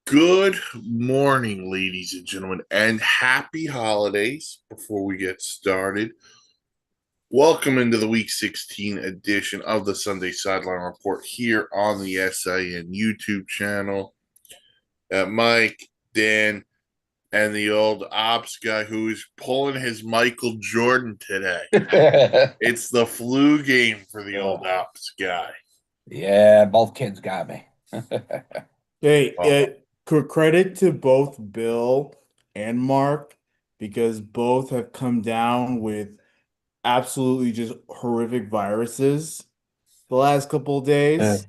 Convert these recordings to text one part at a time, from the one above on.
Good morning, ladies and gentlemen, and happy holidays before we get started. Welcome into the Week 16 edition of the Sunday Sideline Report here on the SIN YouTube channel. Mike, Dan, and the old ops guy who is pulling his Michael Jordan today. It's the flu game for the old ops guy. Yeah, both kids got me. Hey, Oh, credit to both Bill and Mark because both have come down with absolutely just horrific viruses the last couple of Uh, days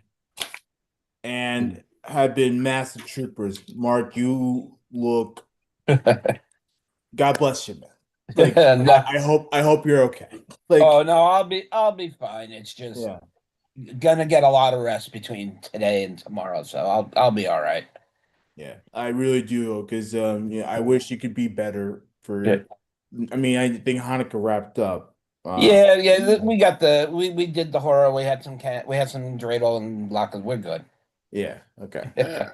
and have been massive troopers. Mark, you look, God bless you, man. Like, no, I hope you're okay. Like, oh no, I'll be fine. It's just yeah, gonna get a lot of rest between today and tomorrow, so I'll be all right. yeah, I really do because yeah, I wish you could be better Yeah, for. I mean, I think Hanukkah wrapped up. yeah. We did the horror. We had some dreidel and latkes. We're good. Yeah, okay. yeah.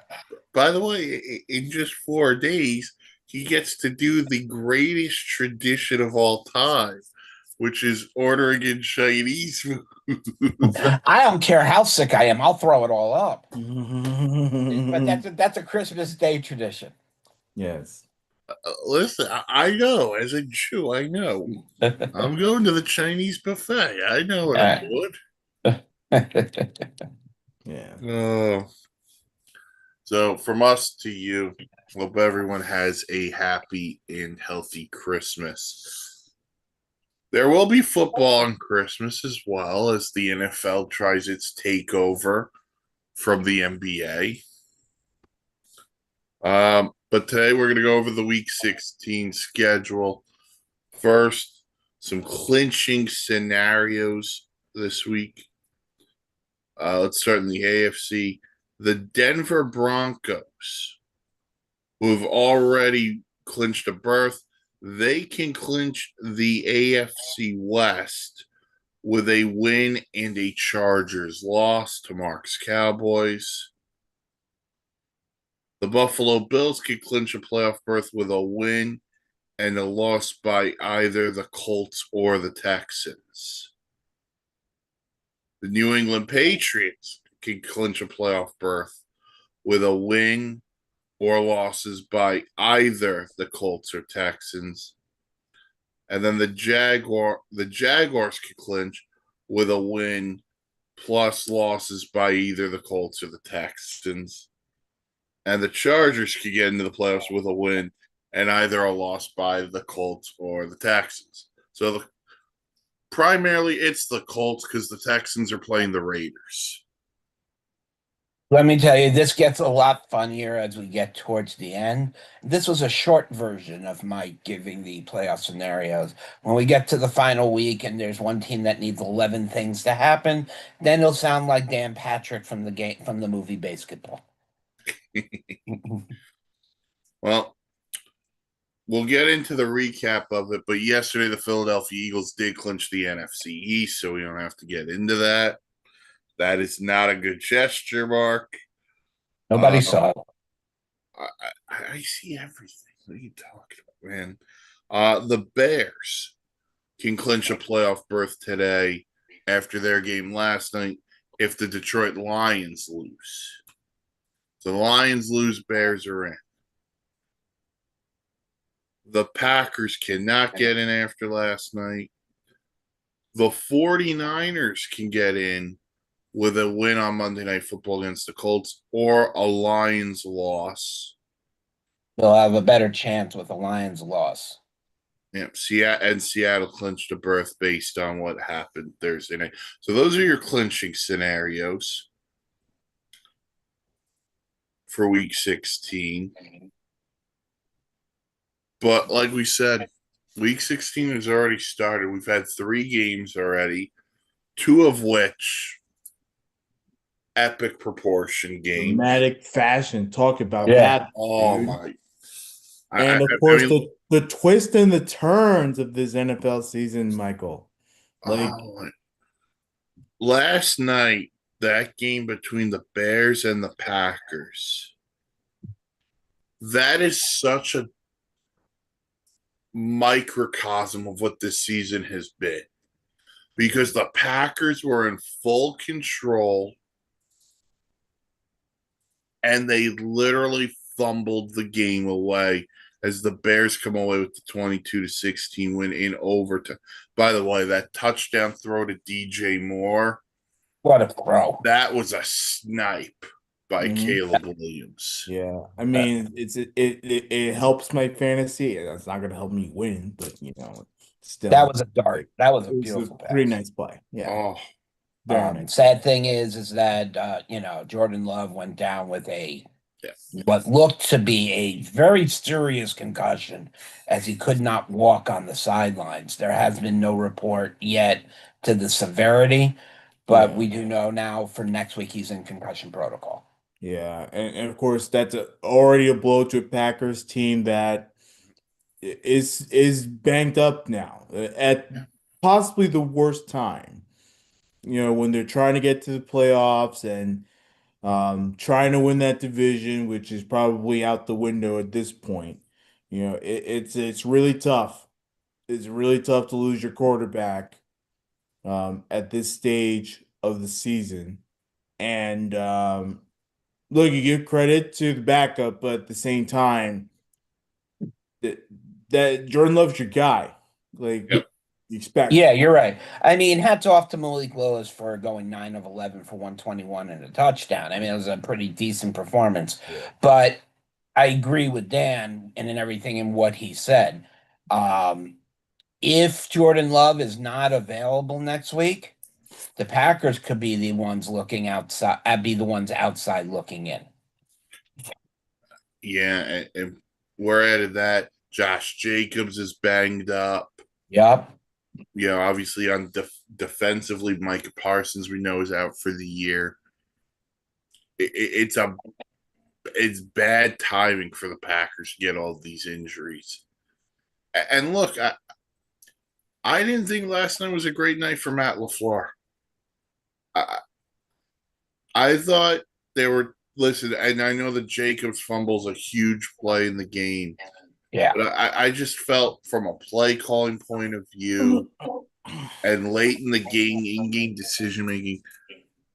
By the way, in just 4 days, he gets to do the greatest tradition of all time, which is ordering in Chinese food. I don't care how sick I am. I'll throw it all up. But Yes. that's a Christmas Day tradition. Listen, I know, as a Jew, I know. I'm going to the Chinese buffet. I know what I'm Uh, doing. Yeah. Oh, so from us to you, hope everyone has a happy and healthy Christmas. There will be football on Christmas as well as the NFL tries its takeover from the NBA. But today we're going to go over the Week 16 schedule. First, some clinching scenarios this week. Let's start in the AFC. The Denver Broncos, who have already clinched a berth, they can clinch the AFC West with a win and a Chargers loss to Mark's Cowboys. The Buffalo Bills can clinch a playoff berth with a win and a loss by either the Colts or the Texans. The New England Patriots can clinch a playoff berth with a win or losses by either the Colts or Texans. And then the Jaguars can clinch with a win plus losses by either the Colts or the Texans. And the Chargers could get into the playoffs with a win and either a loss by the Colts or the Texans. So primarily it's the Colts because the Texans are playing the Raiders. Let me tell you, this gets a lot funnier as we get towards the end. This was a short version of my giving the playoff scenarios. When we get to the final week and there's one team that needs 11 things to happen, then it'll sound like Dan Patrick from the movie Basketball. Well, we'll get into the recap of it, but yesterday the Philadelphia Eagles did clinch the NFC East, so we don't have to get into that. That is not a good gesture, Mark. Nobody saw it. I see everything. What are you talking about, man? The Bears can clinch a playoff berth today after their game last night if the Detroit Lions lose. So the Lions lose, Bears are in. The Packers cannot get in after last night. The 49ers can get in with a win on Monday Night Football against the Colts or a Lions loss. They'll have a better chance with the Lions' loss. Yep, Seattle clinched a berth based on what happened Thursday night. So those are your clinching scenarios for Week 16. But like we said, Week 16 has already started. We've had 3 games already, 2 of which epic proportion games. Dramatic fashion. Talk about Yeah. that, Oh dude. my! And of I course, mean, the twist and the turns of this NFL season, Michael. Like, oh, last night that game between the Bears and the Packers. that is such a microcosm of what this season has been because the Packers were in full control and they literally fumbled the game away as the Bears come away with the 22-16 win in overtime. By the way, that touchdown throw to DJ Moore, What a throw. that was a snipe by Mhm. Caleb Williams. Yeah, I mean, it helps my fantasy. It's not gonna help me win, but still, That was a dart. like, That was a it was a beautiful pretty pass. nice play. Yeah, Oh, very nice. Sad thing is that Jordan Love went down with yeah. what looked to be a very serious concussion as he could not walk on the sidelines. There has been no report yet to the severity, but Yeah. we do know now for next week he's in concussion protocol. Yeah, and of course that's already a blow to a Packers team that is banged up now at possibly the worst time. When they're trying to get to the playoffs and trying to win that division, which is probably out the window at this point. It's really tough. It's really tough to lose your quarterback at this stage of the season. And look, you give credit to the backup, but at the same time, that Jordan Love's your guy. Like Yep. you expect. Yeah, you're right. I mean, hats off to Malik Willis for going 9 of 11 for 121 and a touchdown. I mean, it was a pretty decent performance. Yeah. But I agree with Dan and in everything in what he said. Um, if Jordan Love is not available next week, the Packers could be the ones looking outside, be the ones outside looking in. Yeah, and we're added that Josh Jacobs is banged up. Yep. Obviously on defensively, Micah Parsons we know is out for the year. It's bad timing for the Packers to get all these injuries. And look, I didn't think last night was a great night for Matt LaFleur. I, I thought they were listen, and I know that Jacobs fumbles a huge play in the game. Yeah. But I just felt from a play calling point of view and late in the game, in-game decision making,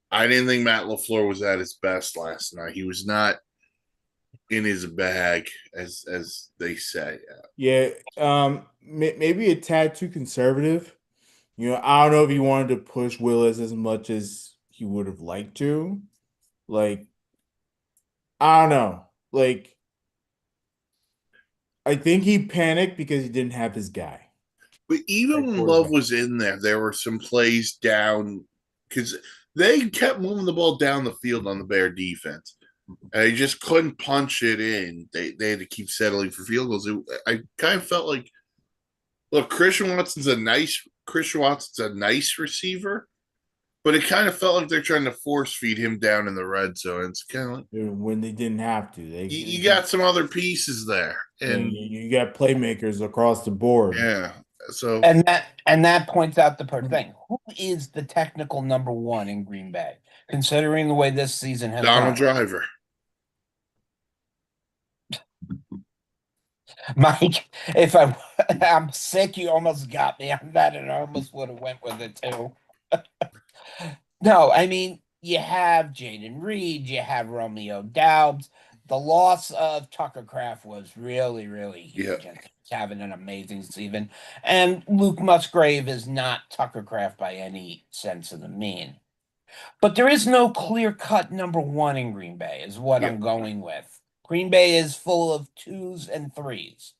I didn't think Matt LaFleur was at his best last night. He was not in his bag, as they say. Yeah, maybe a tad too conservative. I don't know if he wanted to push Willis as much as he would have liked to. Like, I don't know. Like, I think he panicked because he didn't have his guy. But even when Love was in there were some plays down because they kept moving the ball down the field on the Bear defense. And they just couldn't punch it in. They had to keep settling for field goals. I kind of felt like, look, Christian Watson's a nice receiver, but it kind of felt like they're trying to force feed him down in the red zone. It's kind of like when they didn't have to. you got some other pieces there, and you got playmakers across the board. yeah. So and that points out the thing. Who is the technical number one in Green Bay, considering the way this season has Donald gone? Driver. Mike, I'm sick, you almost got me on that, and I almost would have went with it too. No, I mean, you have Jaden Reed, you have Romeo Doubs. The loss of Tucker Kraft was really, really huge. Yeah. And he's having an amazing season. And Luke Musgrave is not Tucker Kraft by any sense of the mean. But there is no clear-cut number one in Green Bay, is what I'm going with. Green Bay is full of 2s and 3s.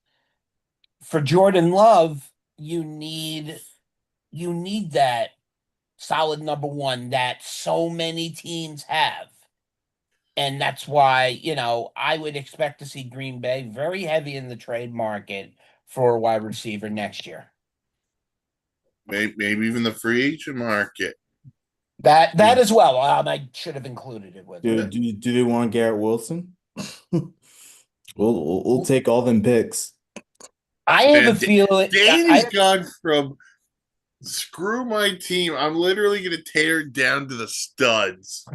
For Jordan Love, you need that solid number one that so many teams have. And that's why, I would expect to see Green Bay very heavy in the trade market for a wide receiver next year. Maybe even the free agent market. That as well. I should have included it with it. Do they want Garrett Wilson? We'll take all them picks. I have a feeling Danny's gone from screw my team. I'm literally going to tear it down to the studs.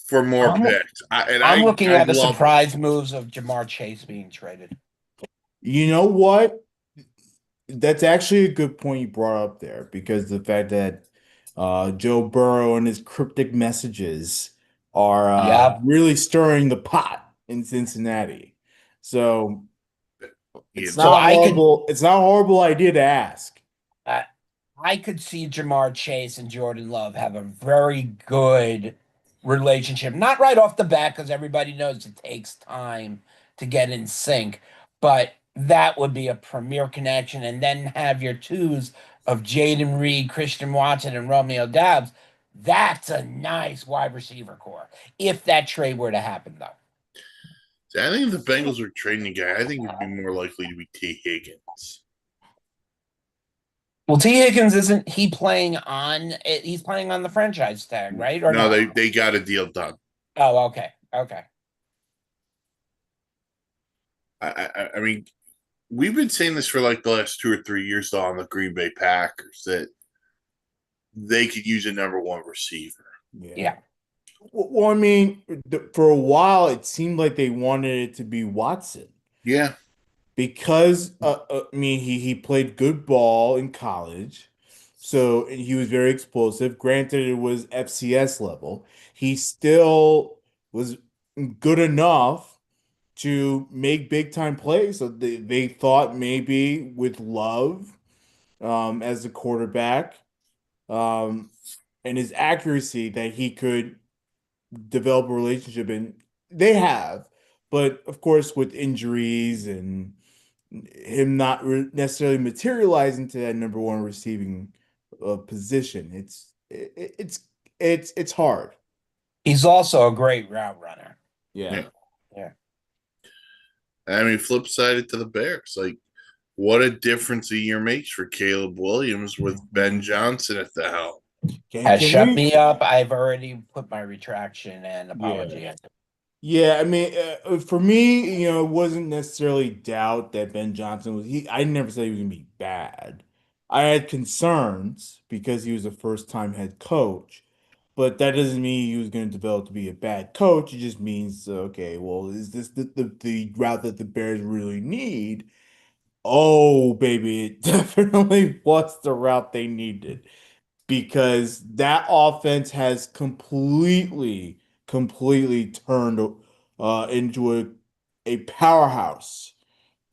for more I'm- picks. I'm looking I at the love surprise moves of Jamar Chase being traded. You know what? That's actually a good point you brought up there because the fact that Joe Burrow and his cryptic messages are Yep. really stirring the pot in Cincinnati. So it's it. So not I could horrible. It's not a horrible idea to ask. uh, I could see Jamar Chase and Jordan Love have a very good relationship. Not right off the bat, because everybody knows it takes time to get in sync, but that would be a premier connection. And then have your twos of Jaden Reed, Christian Watson, and Romeo Doubs. That's a nice wide receiver core. If that trade were to happen, though. I think if the Bengals were trading a guy, I think it'd be more likely to be T. Higgins. Well, T. Higgins isn't he playing on it? He's playing on the franchise tag, right? Or No, no? they got a deal done. Oh, okay. Okay. I mean, we've been saying this for like the last 2 or 3 years though on the Green Bay Packers that they could use a number one receiver. Yeah. Well, I mean, for a while it seemed like they wanted it to be Watson Yeah. because I mean he played good ball in college, so and he was very explosive. Granted, it was FCS level. He still was good enough to make big time plays. So they thought maybe with Love as the quarterback um, and his accuracy that he could develop a relationship, and they have. But of course, with injuries and him not necessarily materializing to that number one receiving position, it's hard. He's also a great route runner. Yeah. Yeah. Yeah. I mean, flip sided to the Bears. Like, what a difference a year makes for Caleb Williams with Ben Johnson at the helm. Has Can shut we? me up. I've already put my retraction and Yeah. apology in. Yeah, I mean, for me, it wasn't necessarily doubt that Ben Johnson was he. I never said he was gonna be bad. I had concerns because he was a first-time head coach, but that doesn't mean he was going to develop to be a bad coach. It just means, okay, well, is this the route that the Bears really need? Oh, baby, it definitely was the route they needed because that offense has completely turned into a powerhouse.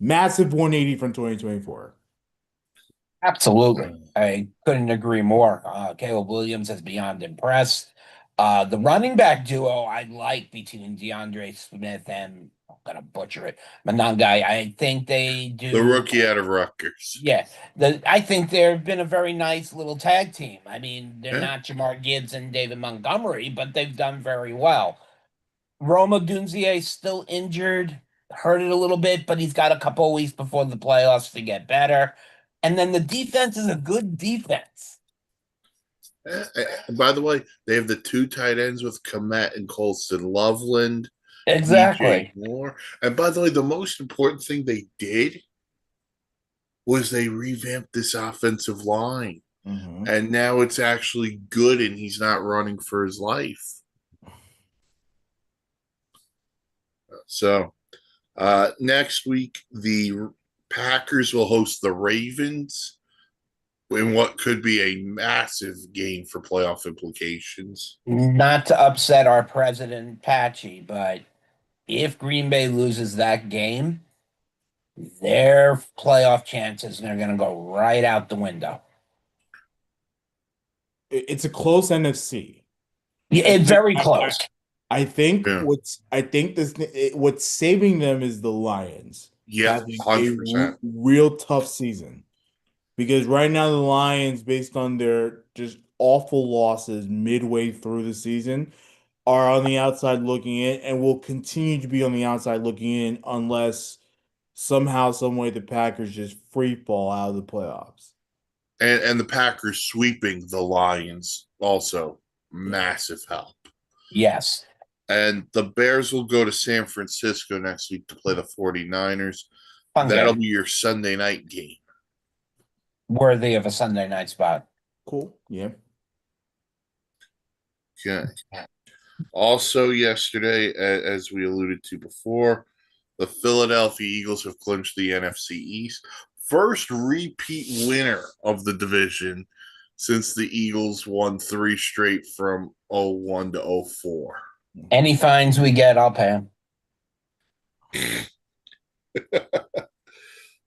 Massive 180 from 2024. Absolutely. I couldn't agree more. Caleb Williams has beyond impressed. The running back duo I like between DeAndre Smith and I'm gonna butcher it, Manangai. I think they The do. rookie out of Rutgers. Yeah, I think they've been a very nice little tag team. I mean, they're Yeah. not Jamar Gibbs and David Montgomery, but they've done very well. Roma Dunzier is still injured, hurt it a little bit, but he's got a couple of weeks before the playoffs to get better. And then the defense is a good defense. By the way, they have the two tight ends with Komet and Colston Loveland, DJ Exactly. Moore. And by the way, the most important thing they did was they revamped this offensive line. Mhm. And now it's actually good and he's not running for his life. So next week, the Packers will host the Ravens in what could be a massive game for playoff implications. Not to upset our president, Patchy, but if Green Bay loses that game, their playoff chances are going to go right out the window. It's a close NFC. Yeah, it's very close. I think Yeah. what's saving them is the Lions Yeah, having a 100%. real tough season because right now the Lions, based on their just awful losses midway through the season, are on the outside looking in and will continue to be on the outside looking in unless somehow, some way the Packers just free fall out of the playoffs. And the Packers sweeping the Lions also massive help. Yes. And the Bears will go to San Francisco next week to play the 49ers. Fun That'll game. be your Sunday night game. Worthy of a Sunday night spot. Cool. Yeah. Okay. Also, yesterday, as we alluded to before, the Philadelphia Eagles have clinched the NFC East. First repeat winner of the division since the Eagles won 3 straight from 01 to 04. Any fines we get, I'll pay them.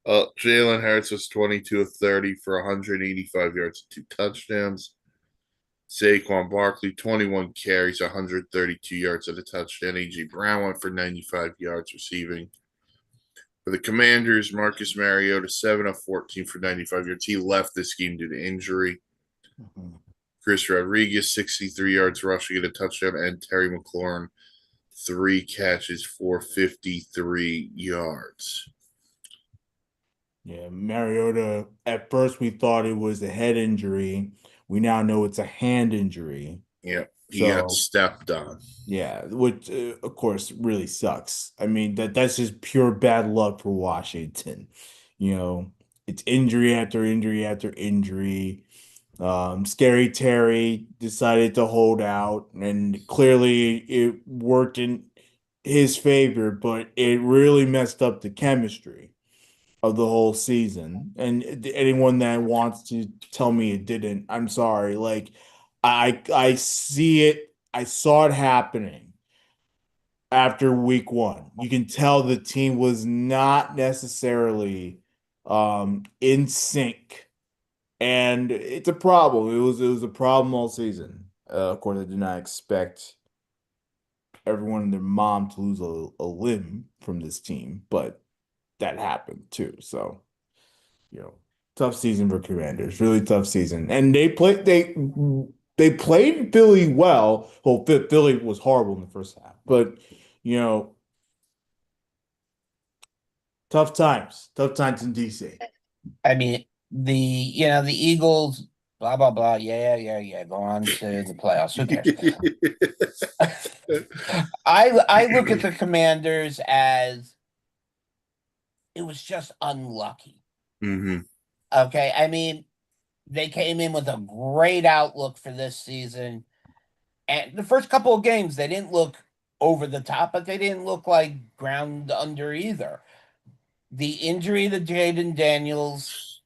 Jalen Hurts was 22 of 30 for 185 yards and 2 touchdowns. Saquon Barkley, 21 carries, 132 yards and a touchdown. A.J. Brown went for 95 yards receiving. For the Commanders, Marcus Mariota, 7 of 14 for 95 yards. He left this game due to injury. Chris Rodriguez, 63 yards rushing and a touchdown. And Terry McLaurin, 3 catches for 53 yards. Yeah, Mariota, at first we thought it was a head injury. We now know it's a hand injury. Yeah, he got stepped on. Yeah, which of course really sucks. I mean that's just pure bad luck for Washington. You know, it's injury after injury after injury. Scary Terry decided to hold out, and clearly it worked in his favor, but it really messed up the chemistry of the whole season. And anyone that wants to tell me it didn't, I'm sorry. Like I see it, I saw it happening after week one. You can tell the team was not necessarily in sync. And it's a problem. It was a problem all season. Of course, I did not expect everyone and their mom to lose a limb from this team, but that happened too. So, tough season for Commanders. Really tough season. And they played Philly well. Well, Philly was horrible in the first half, but you know, tough times. Tough times in DC. I mean, the Eagles, blah blah blah. Yeah. Go on to the playoffs. Who cares? I look at the Commanders as it was just unlucky. Mm-hmm. Okay, I mean, they came in with a great outlook for this season, and the first couple of games they didn't look over the top, but they didn't look like ground under either. The injury to Jaden Daniels,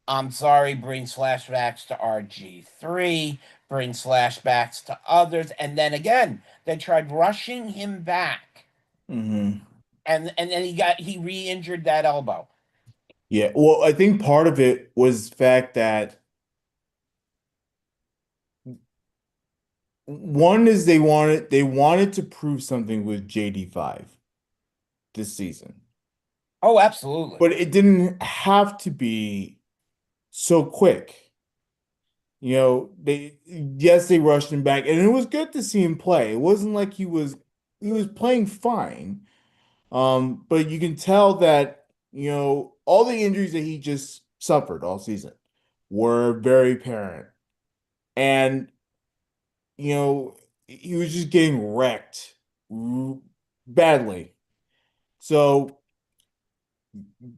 I'm sorry, brings flashbacks to RG3, brings flashbacks to others, and then again, they tried rushing him back, Mm-hmm. and then he re-injured that elbow. Yeah, well, I think part of it was the fact that one is they wanted to prove something with JD5 this season. Oh, absolutely. But it didn't have to be so quick. They rushed him back, and it was good to see him play. It wasn't like he was playing fine. But you can tell that, all the injuries that he just suffered all season were very apparent. And, he was just getting wrecked badly. So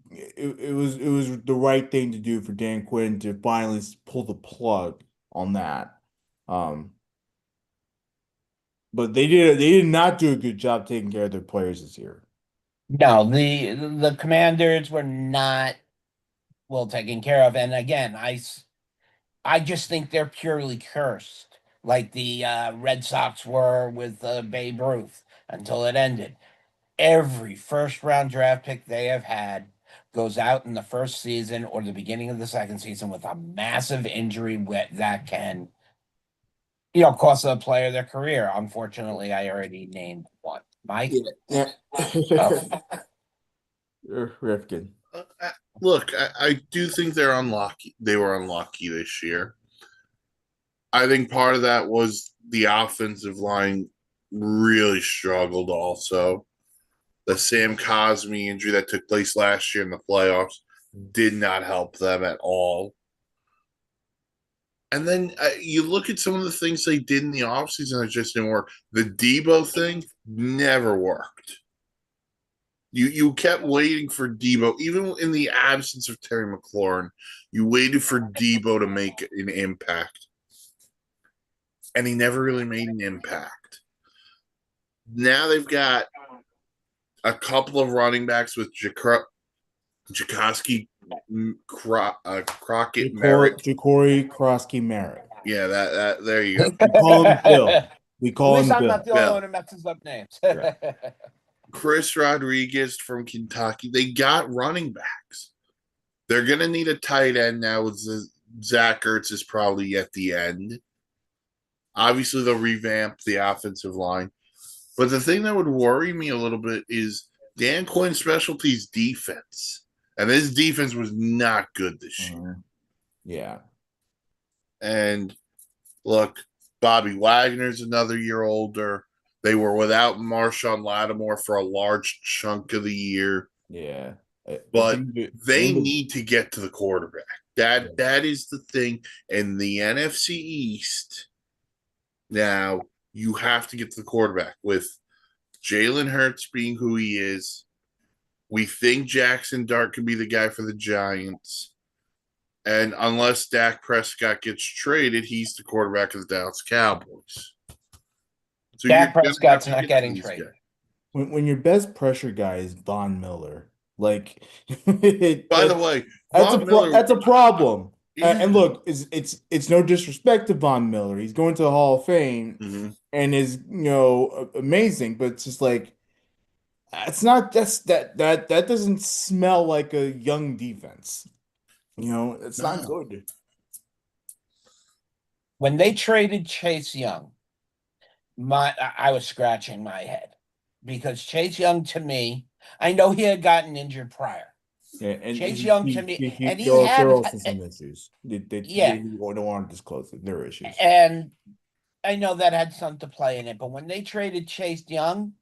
it was the right thing to do for Dan Quinn to finally pull the plug on that. Um, but they did not do a good job taking care of their players this year. No, the Commanders were not well taken care of, and again, I just think they're purely cursed, like the Red Sox were with Babe Ruth until it ended. Every first round draft pick they have had goes out in the first season or the beginning of the second season with a massive injury that can, cost a player their career. Unfortunately, I already named one. Mike? Yeah. Oh. Rifkin. Look, I do think they're unlucky. They were unlucky this year. I think part of that was the offensive line really struggled also. The Sam Cosme injury that took place last year in the playoffs did not help them at all. And then you look at some of the things they did in the offseason that just didn't work. The Debo thing never worked. You kept waiting for Debo, even in the absence of Terry McLaurin, you waited for Debo to make an impact. And he never really made an impact. now they've got a couple of running backs with Jakoski, Crockett, Merritt. Ja'Cory Krosky Merritt. Yeah, that there you go. We call him Bill. We At call least him I'm Bill. not the only Bill. one who messes up names. Yeah. Chris Rodriguez from Kentucky. They got running backs. They're gonna need a tight end now. With Zach Ertz is probably at the end. Obviously, they'll revamp the offensive line. But the thing that would worry me a little bit is Dan Quinn's specialties defense. And his defense was not good this year. Yeah. And look, Bobby Wagner's another year older. They were without Marshawn Lattimore for a large chunk of the year. Yeah. But they need to get to the quarterback. That is the thing. In the NFC East, now you have to get to the quarterback with Jalen Hurts being who he is. We think Jackson Dart could be the guy for the Giants. And unless Dak Prescott gets traded, he's the quarterback of the Dallas Cowboys. So Dak Prescott's not getting traded. When your best pressure guy is Von Miller, like by the way, that's a problem. Yeah. And look, it's no disrespect to Von Miller. He's going to the Hall of Fame and is amazing, but it's just like it's not that doesn't smell like a young defense. It's not good. When they traded Chase Young, I was scratching my head because Chase Young, to me, I know he had gotten injured prior. Yeah, and Chase Young to me, and he there had are also some issues. They don't want to disclose it. There are issues, and I know that had something to play in it. But when they traded Chase Young,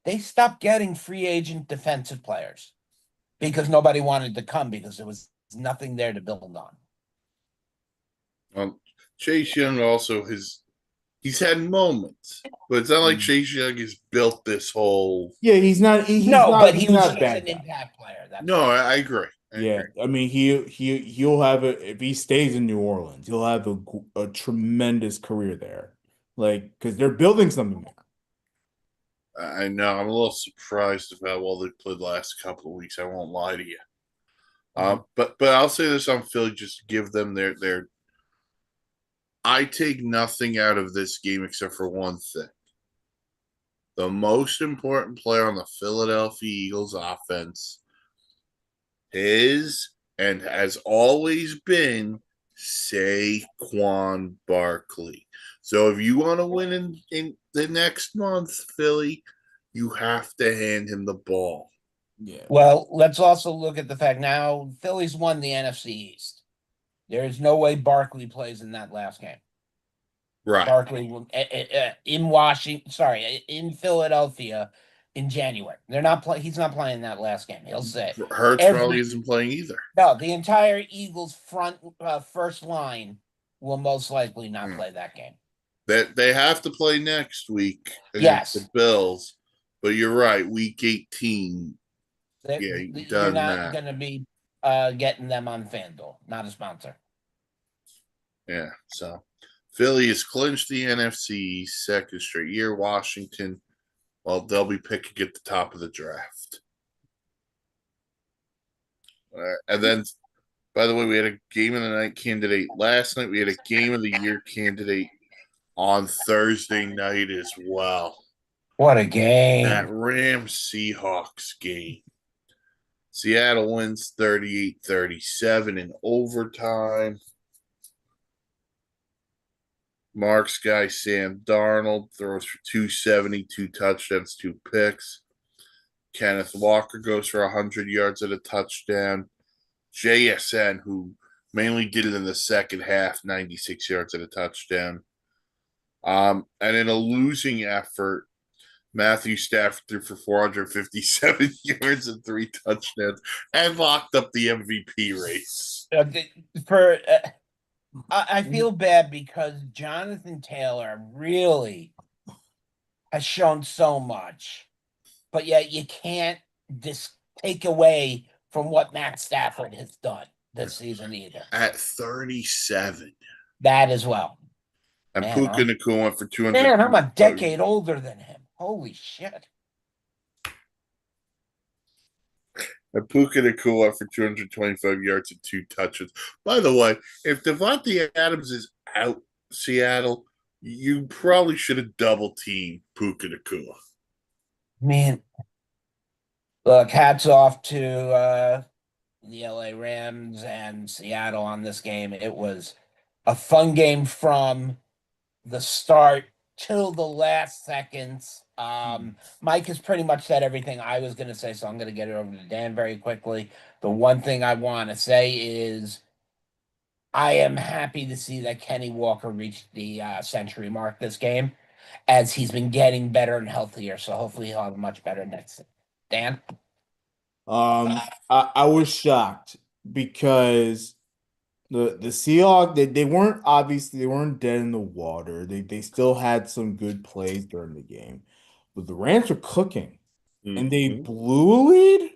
they stopped getting free agent defensive players because nobody wanted to come because there was nothing there to build on. Chase Young also he's had moments, but it's not like Chase Young has built this whole. Yeah, he's not. He's an impact player. I agree. I mean, he'll have if he stays in New Orleans, he'll have a tremendous career there, because they're building something there. I know. I'm a little surprised about how well they played the last couple of weeks. I won't lie to you. But I'll say this on Philly, just give them their. I take nothing out of this game except for one thing. The most important player on the Philadelphia Eagles offense is and has always been Saquon Barkley. So if you want to win in the next month, Philly, you have to hand him the ball. Yeah. Well, let's also look at the fact now Philly's won the NFC East. There is no way Barkley plays in that last game. Right. Barkley in Philadelphia in January. They're not playing. He's not playing that last game. He'll say Hurts probably isn't playing either. No, the entire Eagles first line will most likely not play that game. They have to play next week against the Bills, but you're right. Week 18. You're not going to be getting them on FanDuel, not a sponsor. Yeah, so Philly has clinched the NFC second straight year. Washington, well, they'll be picking at the top of the draft. And then, by the way, we had a game of the night candidate last night. We had a game of the year candidate on Thursday night as well. What a game. That Rams-Seahawks game. Seattle wins 38-37 in overtime. Mark's guy, Sam Darnold, throws for 270, 2 touchdowns, 2 picks. Kenneth Walker goes for 100 yards at a touchdown. JSN, who mainly did it in the second half, 96 yards at a touchdown. And in a losing effort, Matthew Stafford threw for 457 yards and 3 touchdowns and locked up the MVP race. I feel bad because Jonathan Taylor really has shown so much, but yet you can't take away from what Matt Stafford has done this season either. At 37. That as well. And Man, Puka Nacua went for 200. man, I'm a decade older than him. Holy shit. And Puka Nacua went for 225 yards and 2 touches. By the way, if Devontae Adams is out Seattle, you probably should have double teamed Puka Nacua. Man, look, hats off to the LA Rams and Seattle on this game. It was a fun game from the start till the last seconds. Mike has pretty much said everything I was going to say, so I'm going to get it over to Dan very quickly. The one thing I want to say is I am happy to see that Kenny Walker reached the century mark this game, as he's been getting better and healthier. So hopefully he'll have a much better next. Dan? I was shocked because the Seahawks they weren't obviously they weren't dead in the water. They still had some good plays during the game, but the Rams were cooking and they Mhm. blew a lead.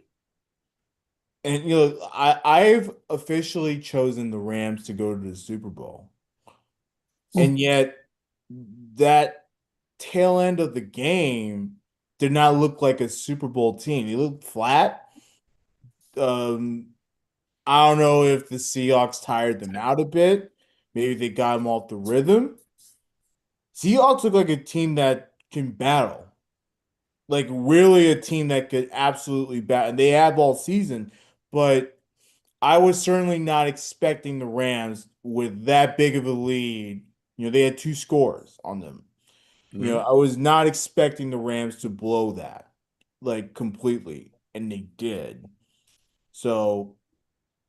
And I've officially chosen the Rams to go to the Super Bowl, and yet that tail end of the game did not look like a Super Bowl team. They looked flat. Um, I don't know if the Seahawks tired them out a bit. Maybe they got them off the rhythm. Seahawks look like a team that can battle. Like really a team that could absolutely battle. And they have all season, but I was certainly not expecting the Rams with that big of a lead. They had 2 scores on them. Mhm. I was not expecting the Rams to blow that like completely, and they did. So,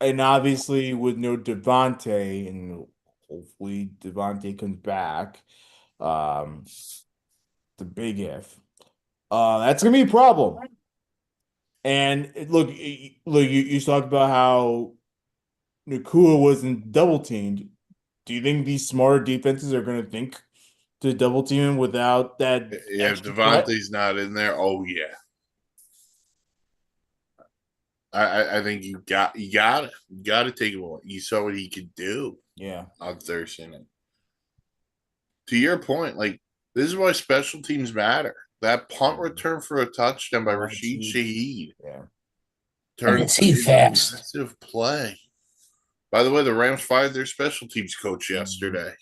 and obviously with no Devontae, and hopefully Devontae comes back. Um, the big if. That's gonna be a problem. And look, you talked about how Nakua wasn't double teamed. Do you think these smarter defenses are gonna think to double team him without that Yeah, if extra threat? Devontae's not in there, oh yeah. I think you got to take him away. You saw what he could do Yeah. on Thursday night. To your point, like this is why special teams matter. That punt return for a touchdown by Oh, Rashid Shaheed yeah. And turned is he into a fast? massive play. By the way, the Rams fired their special teams coach yesterday.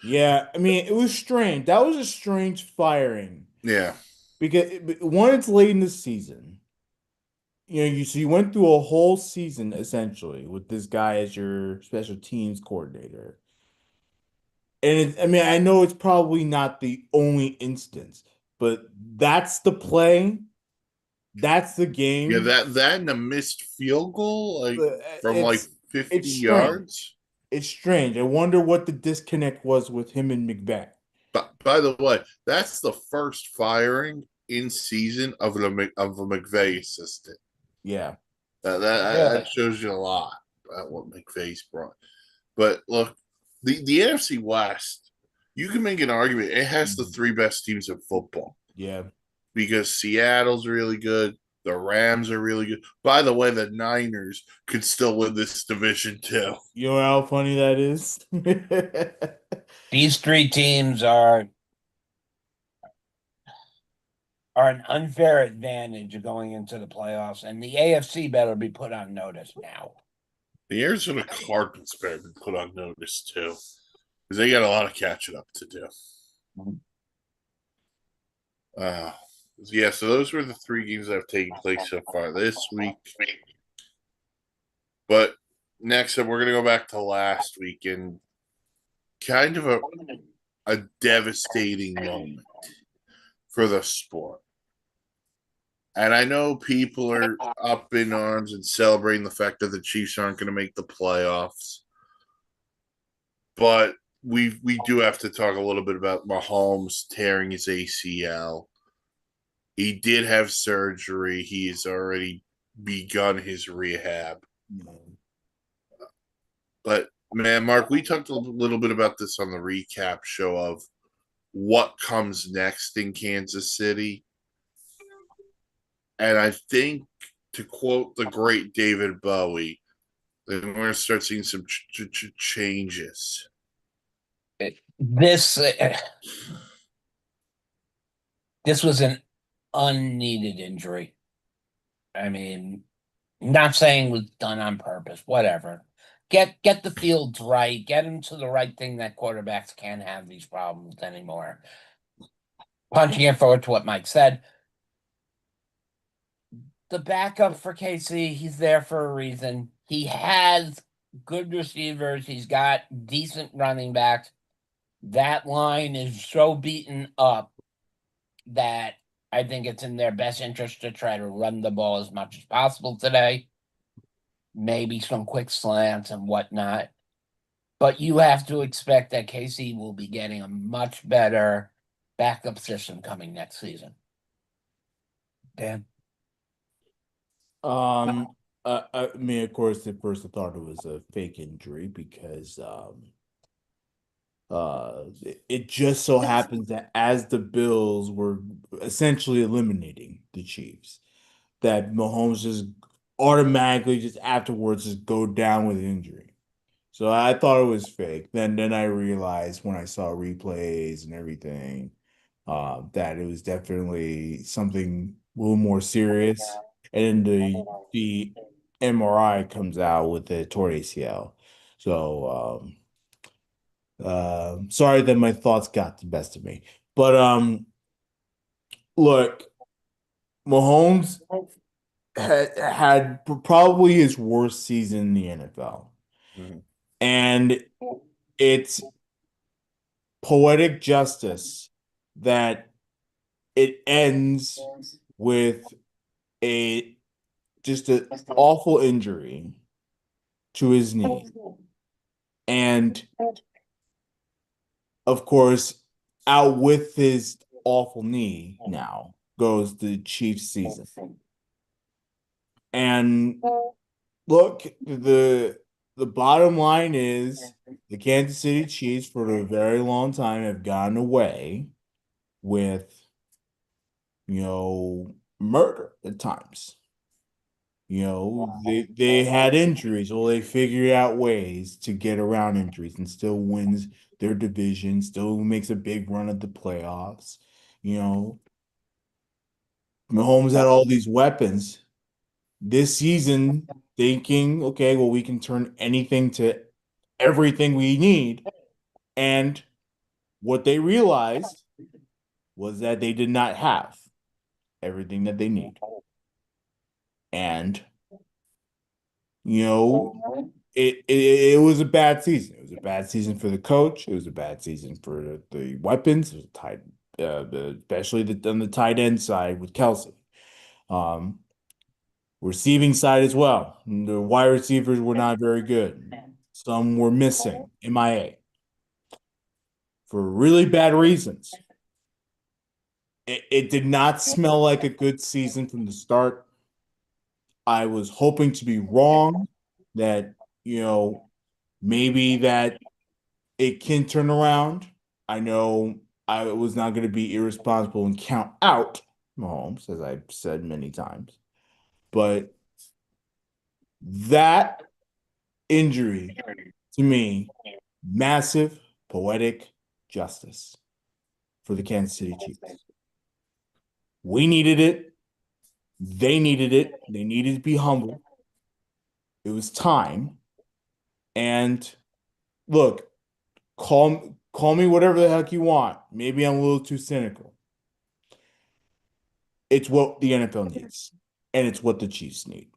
Yeah, I mean, it was strange. That was a strange firing Yeah. because one, it's late in the season. You went through a whole season essentially with this guy as your special teams coordinator. And I mean, I know it's probably not the only instance, but that's the play. That's the Yeah, game. that and a missed field goal, like Uh, from like It's 50 it's strange. yards. It's strange. I wonder what the disconnect was with him and McVay. But by the way, that's the first firing in season of a McVay assistant. Yeah. That shows you a lot about what McVay's brought. But look, the NFC West, you can make an argument. It has the 3 best teams in football Yeah. because Seattle's really good. The Rams are really good. By the way, the Niners could still win this division too. You know how funny that is? These three teams are an unfair advantage of going into the playoffs, and the AFC better be put on notice now. The Arizona Cardinals better be put on notice too because they got a lot of catching up to do. Uh, yeah, so those were the 3 games that have taken place so far this week. But next up, we're going to go back to last week and kind of a devastating moment for the sport. And I know people are up in arms and celebrating the fact that the Chiefs aren't going to make the playoffs. But we do have to talk a little bit about Mahomes tearing his ACL. He did have surgery. He's already begun his rehab. But man, Mark, we talked a little bit about this on the recap show of what comes next in Kansas City. And I think, to quote the great David Bowie, that we're going to start seeing some changes. This this was an unneeded injury. I mean, not saying it was done on purpose, whatever. Get the fields right, get them to the right thing that quarterbacks can't have these problems anymore. Punching it forward to what Mike said. The backup for KC, he's there for a reason. He has good receivers, he's got decent running backs. That line is so beaten up that I think it's in their best interest to try to run the ball as much as possible today. Maybe some quick slants and whatnot. But you have to expect that KC will be getting a much better backup system coming next season. Dan? I mean, of course, at first I thought it was a fake injury because it just so happens that as the Bills were essentially eliminating the Chiefs, that Mahomes just automatically just afterwards just go down with injury. So I thought it was fake. Then I realized when I saw replays and everything, that it was definitely something a little more serious. And then the MRI comes out with the torn ACL. So sorry that my thoughts got the best of me. But look, Mahomes had probably his worst season in the NFL. Mhm. And it's poetic justice that it ends with a just an awful injury to his knee. And of course, out with his awful knee now goes the Chiefs season. And look, the bottom line is the Kansas City Chiefs for a very long time have gotten away with, murder at times. They had injuries, or they figured out ways to get around injuries and still wins their division, still makes a big run at the playoffs. You know, Mahomes had all these weapons this season, thinking, okay, well, we can turn anything to everything we need. And what they realized was that they did not have everything that they need. And, you know, it was a bad season. It was a bad season for the coach. It was a bad season for the weapons. It was tight, especially on the tight end side with Kelsey. Um, Receiving side as well. The wide receivers were not very good. Some were missing, MIA, for really bad reasons. It did not smell like a good season from the start. I was hoping to be wrong that, maybe that it can turn around. I know I was not going to be irresponsible and count out Mahomes, as I've said many times. But that injury, to me, massive poetic justice for the Kansas City Chiefs. We needed it. They needed it. They needed to be humble. It was time. And look, call me whatever the heck you want. Maybe I'm a little too cynical. It's what the NFL needs, and it's what the Chiefs need.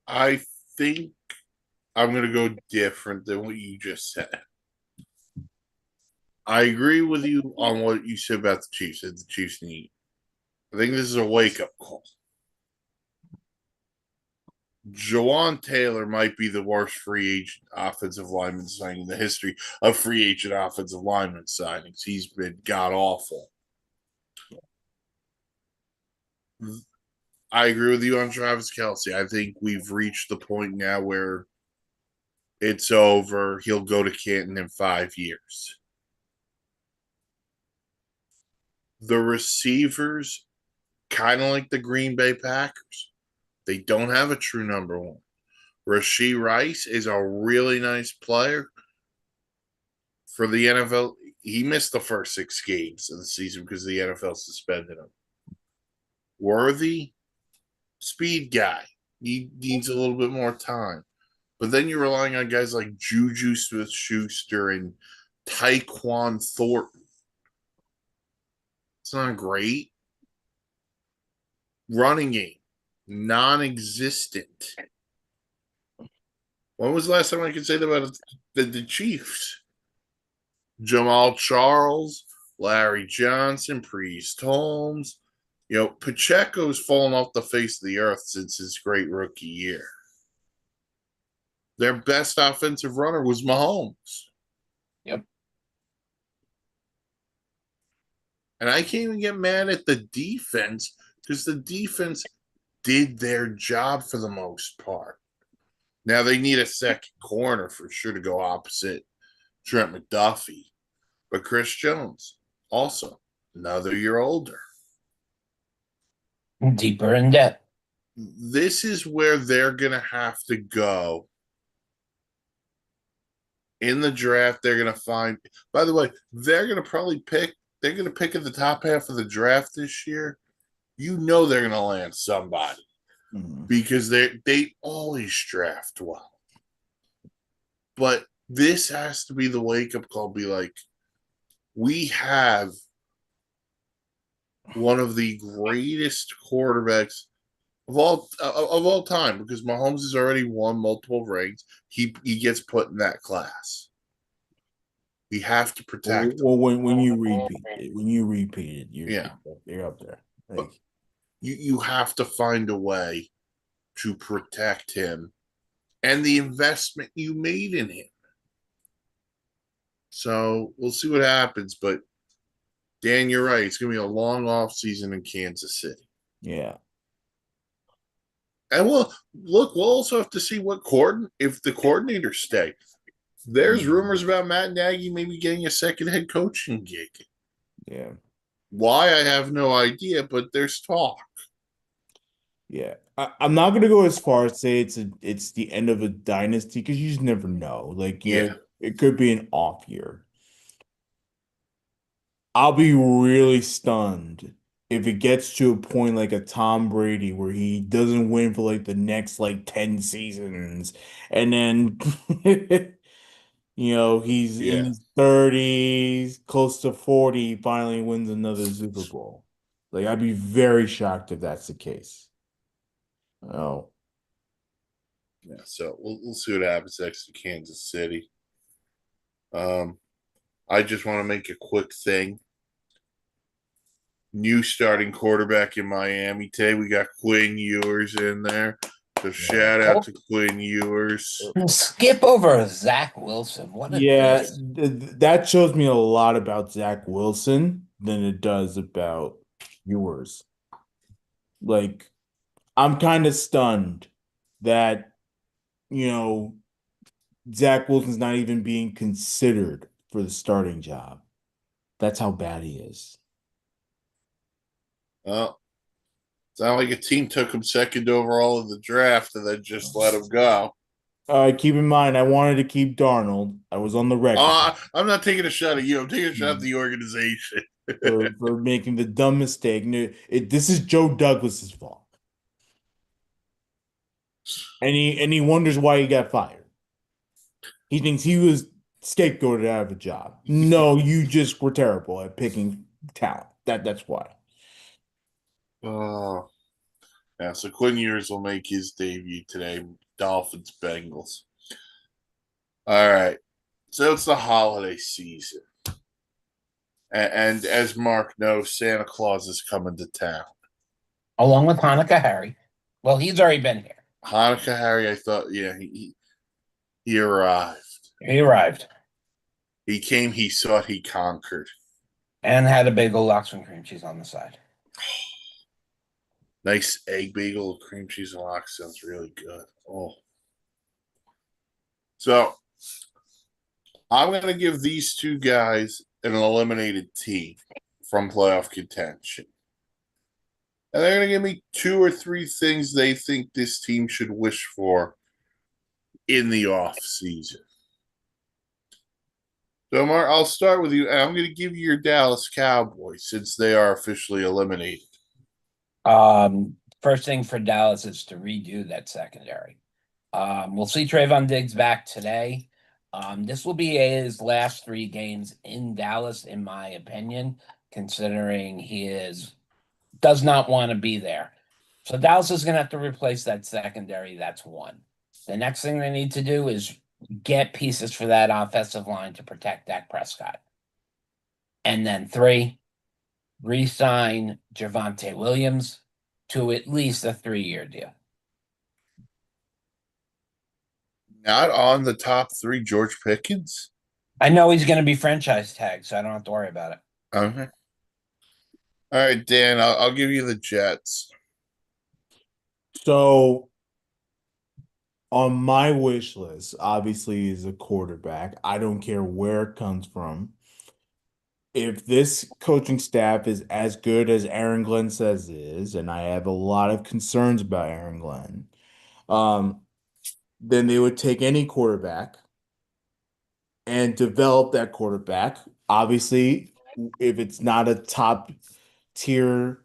I think I'm going to go different than what you just said. I agree with you on what you said about the Chiefs that the Chiefs need. I think this is a wake up call. Jawan Taylor might be the worst free agent offensive lineman signing in the history of free agent offensive lineman signings. He's been god awful. I agree with you on Travis Kelce. I think we've reached the point now where it's over. He'll go to Canton in 5 years. The receivers, kind of like the Green Bay Packers, they don't have a true number one. Rashee Rice is a really nice player for the NFL. He missed the first 6 games of the season because the NFL suspended him. Worthy, speed guy. He needs a little bit more time. But then you're relying on guys like Juju Smith-Schuster and Tyquan Thornton. It's not great. Running game, non-existent. When was the last time I could say that about the Chiefs? Jamal Charles, Larry Johnson, Priest Holmes. Pacheco's fallen off the face of the earth since his great rookie year. Their best offensive runner was Mahomes. Yep. And I can't even get mad at the defense because the defense did their job for the most part. Now they need a second corner for sure to go opposite Trent McDuffie. But Chris Jones, also another year older. Deeper in debt. This is where they're going to have to go. In the draft, they're going to find, by the way, they're going to probably pick, they're going to pick in the top half of the draft this year. They're going to land somebody because they always draft well. But this has to be the wake-up call, be like, we have one of the greatest quarterbacks of all time because Mahomes has already won multiple rings. He gets put in that class. We have to protect. Well, when you repeat it, you're up there. Like, you have to find a way to protect him and the investment you made in him. So we'll see what happens, but Dan, you're right. It's going to be a long off season in Kansas City. Yeah. And we'll also have to see if the coordinators stay. There's rumors about Matt Nagy maybe getting a second head coaching gig. Yeah. Why, I have no idea, but there's talk. Yeah. I'm not gonna go as far as say it's the end of a dynasty because you just never know. Like, it could be an off year. I'll be really stunned if it gets to a point like a Tom Brady where he doesn't win for like the next like 10 seasons and then he's in his 30s, close to 40, finally wins another Super Bowl. Like, I'd be very shocked if that's the case. Oh. Yeah, so we'll see what happens next to Kansas City. I just want to make a quick thing. New starting quarterback in Miami today. We got Quinn Ewers in there. So shout out to Quinn Ewers. Skip over Zach Wilson. What a that shows me a lot about Zach Wilson than it does about Ewers. Like, I'm kind of stunned that, Zach Wilson's not even being considered for the starting job. That's how bad he is. Well, it's not like a team took him second overall in the draft and then just let him go. Keep in mind, I wanted to keep Darnold. I was on the record. I'm not taking a shot at you. I'm taking a shot at the organization. for making the dumb mistake. This is Joe Douglas's fault. And he wonders why he got fired. He thinks he was scapegoated out of a job. No, you just were terrible at picking talent. That's why. Yeah, so Quinn Ewers will make his debut today. Dolphins, Bengals. All right. So it's the holiday season. And as Mark knows, Santa Claus is coming to town. Along with Hanukkah Harry. Well, he's already been here. Hanukkah Harry, I thought, he arrived. He arrived. He came, he sought, he conquered. And had a bagel, lox, and cream cheese on the side. Nice egg bagel, cream cheese, and lox sounds really good. Oh. So I'm going to give these two guys an eliminated team from playoff contention. And they're going to give me 2 or 3 things they think this team should wish for in the off season. So, Mark, I'll start with you. I'm going to give you your Dallas Cowboys since they are officially eliminated. First thing for Dallas is to redo that secondary. We'll see Trayvon Diggs back today. This will be his last 3 games in Dallas, in my opinion, considering does not want to be there. So Dallas is going to have to replace that secondary. That's one. The next thing they need to do is get pieces for that offensive line to protect Dak Prescott. And then 3, re-sign Javonte Williams to at least a 3-year deal. Not on the top 3, George Pickens. I know he's going to be franchise tagged, so I don't have to worry about it. Okay. All right, Dan, I'll give you the Jets. So on my wish list, obviously, is a quarterback. I don't care where it comes from. If this coaching staff is as good as Aaron Glenn says it is, and I have a lot of concerns about Aaron Glenn, um, then they would take any quarterback and develop that quarterback. Obviously, if it's not a top tier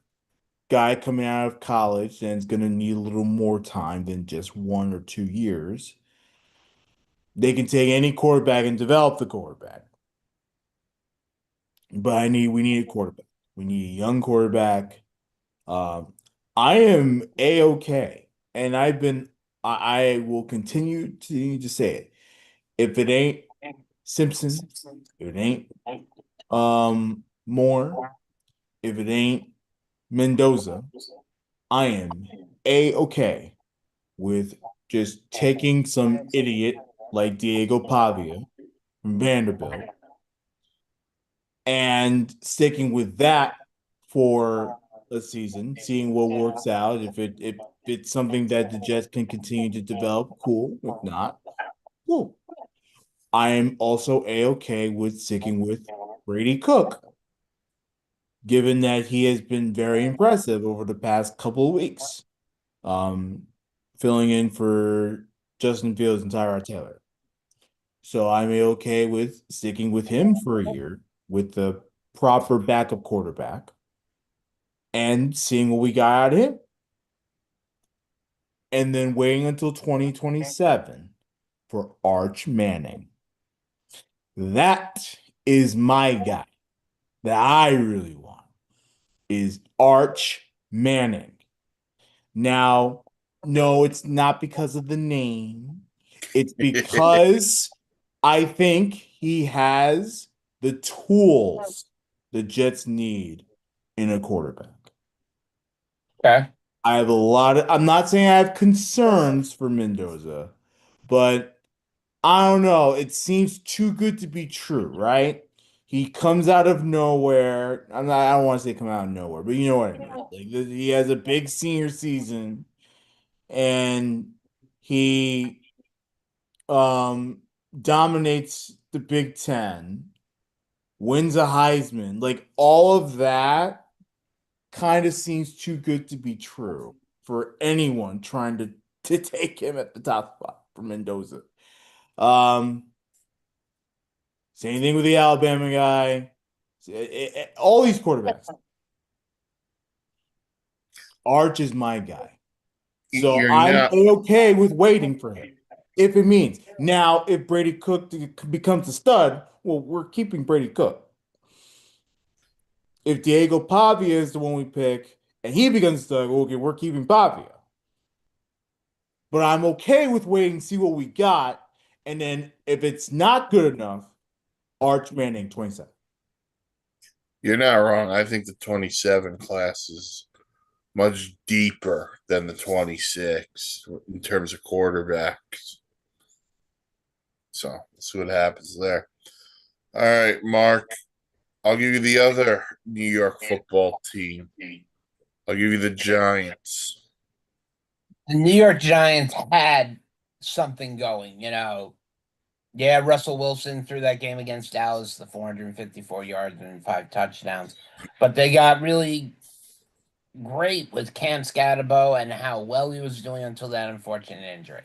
guy coming out of college, then it's going to need a little more time than just 1 or 2 years. They can take any quarterback and develop the quarterback. But we need a quarterback. We need a young quarterback. Um, I am A-okay. And I will continue to say it. If it ain't Simpson, if it ain't Moore, if it ain't Mendoza, I am A-okay with just taking some idiot like Diego Pavia from Vanderbilt and sticking with that for a season, seeing what works out. If it's something that the Jets can continue to develop, cool. If not, cool. I am also A-okay with sticking with Brady Cook, given that he has been very impressive over the past couple of weeks, filling in for Justin Fields and Tyrod Taylor. So I'm okay with sticking with him for a year with the proper backup quarterback and seeing what we got out of him. And then waiting until 2027 for Arch Manning. That is my guy that I really want, is Arch Manning. Now, no, it's not because of the name. It's because I think he has the tools the Jets need in a quarterback. Okay. I'm not saying I have concerns for Mendoza, but I don't know. It seems too good to be true, right? He comes out of nowhere. I don't want to say come out of nowhere, but you know what I mean. Like he has a big senior season and he um dominates the Big Ten, wins a Heisman. Like all of that kind of seems too good to be true for anyone trying to take him at the top spot for Mendoza. Um, Same thing with the Alabama guy. All these quarterbacks. Arch is my guy. So You're I'm not. okay with waiting for him if it means. Now, if Brady Cook becomes a stud, well, we're keeping Brady Cook. If Diego Pavia is the one we pick and he becomes a stud, well, okay, we're keeping Pavia. But I'm okay with waiting, see what we got. And then if it's not good enough, Arch Manning 27. You're not wrong. I think the 27 class is much deeper than the 26 in terms of quarterbacks. So let's see what happens there. All right, Mark. I'll give you the other New York football team. I'll give you the Giants. The New York Giants had something going, you know. Yeah, Russell Wilson threw that game against Dallas, the 454 yards and 5 touchdowns. But they got really great with Cam Scatterbo and how well he was doing until that unfortunate injury.